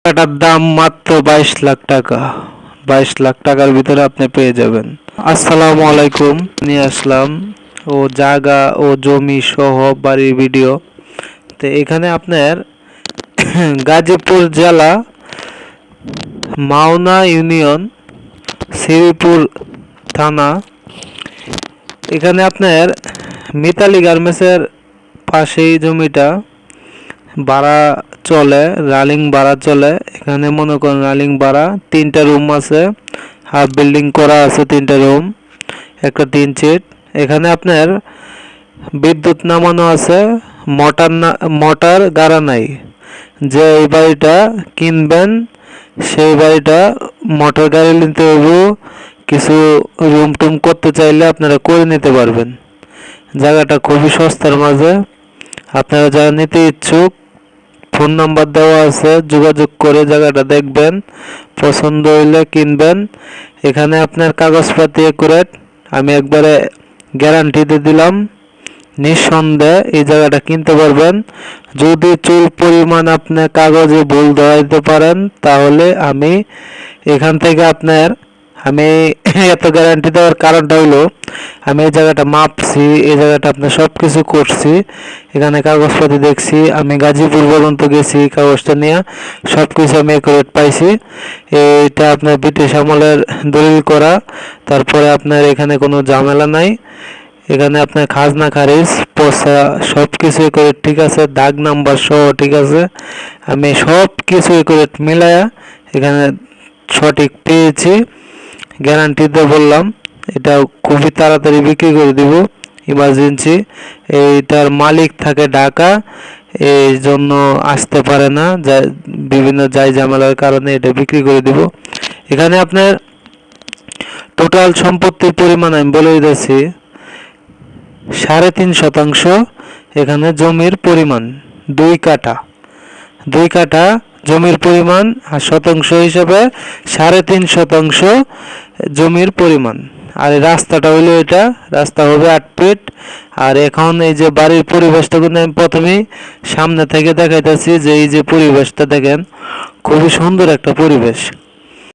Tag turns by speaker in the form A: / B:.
A: টাকাটার দাম মাত্র 22 লাখ টাকা। 22 লাখ টাকার ভিতরে আপনি পেয়ে যাবেন। আসসালামু আলাইকুম, নিয়ে আসলাম ও জায়গা ও জমি সহ বাড়ির ভিডিও। তো এখানে আপনার গাজীপুর জেলা, মাওনা ইউনিয়ন, শ্রীপুর থানা। এখানে আপনার মিতালি গার্মেন্টসের পাশেই জমিটা ভাড়া চলে, রানিং ভাড়া চলে। এখানে মনে করেন রানিং ভাড়া 3টা রুম আছে, হাফ বিল্ডিং করা আছে, 3টা রুম, একটা 3 সিট। এখানে আপনার বিদ্যুৎ নামানো আছে, মোটর গাড়া নাই। যে এই বাড়িটা কিনবেন সেই বাড়িটা মোটর গাড়ি নিতে হবে। কিছু রুম টুম করতে চাইলে আপনারা করে নিতে পারবেন। জায়গাটা খুবই সস্তার মাঝে। আপনারা যারা নিতে ইচ্ছুক, ফোন নাম্বার দেওয়া আছে, যোগাযোগ করে জায়গাটা দেখবেন, পছন্দ হইলে কিনবেন। এখানে আপনার কাগজপাতি একুরেট, আমি একবারে গ্যারান্টি দিয়ে দিলাম, নিঃসন্দেহে এই জায়গাটা কিনতে পারবেন। যদি চুল পরিমাণ আপনি কাগজে ভুল ধরাইতে পারেন তাহলে আমি এখান থেকে আমি এত গ্যারান্টি দেওয়ার কারণটা হলো আমি এই জায়গাটা মাপছি, এই জায়গাটা আপনার সব কিছু করছি, এখানে কাগজপাতি দেখছি, আমি গাজীপুর পর্যন্ত গেছি কাগজটা নিয়ে, সব কিছু আমি একুরেট পাইছি। এটা আপনার ব্রিটিশ আমলের দলিল করা। তারপরে আপনার এখানে কোনো ঝামেলা নাই। এখানে আপনার খাজনা খারিজ পয়সা সব কিছু করে ঠিক আছে, দাগ নাম্বার সহ ঠিক আছে। আমি সব কিছু করে মিলায়া এখানে সঠিক পেয়েছি, গ্যারান্টি দিয়ে বললাম। এটা খুবই তাড়াতাড়ি বিক্রি করে দিব, ইমার্জেন্সি। এইটার মালিক থাকে ঢাকা, এই জন্য আসতে পারে না, বিভিন্ন ঝামেলার কারণে এটা বিক্রি করে দিব। এখানে আপনার টোটাল সম্পত্তির পরিমাণ আমি বলে দিয়েছি 3.5 শতাংশ। এখানে জমির পরিমাণ 2 কাঠা জমির পরিমাণ, আর শতাংশ হিসাবে 3.5 শতাংশ জমির পরিমাণ। আর এই রাস্তাটা হইলো, এটা রাস্তা হবে 8 ফিট। আর এখন এই যে বাড়ির পরিবেশটা কিন্তু আমি প্রথমেই সামনে থেকে দেখাইতেছি, যে এই যে পরিবেশটা দেখেন, খুবই সুন্দর একটা পরিবেশ।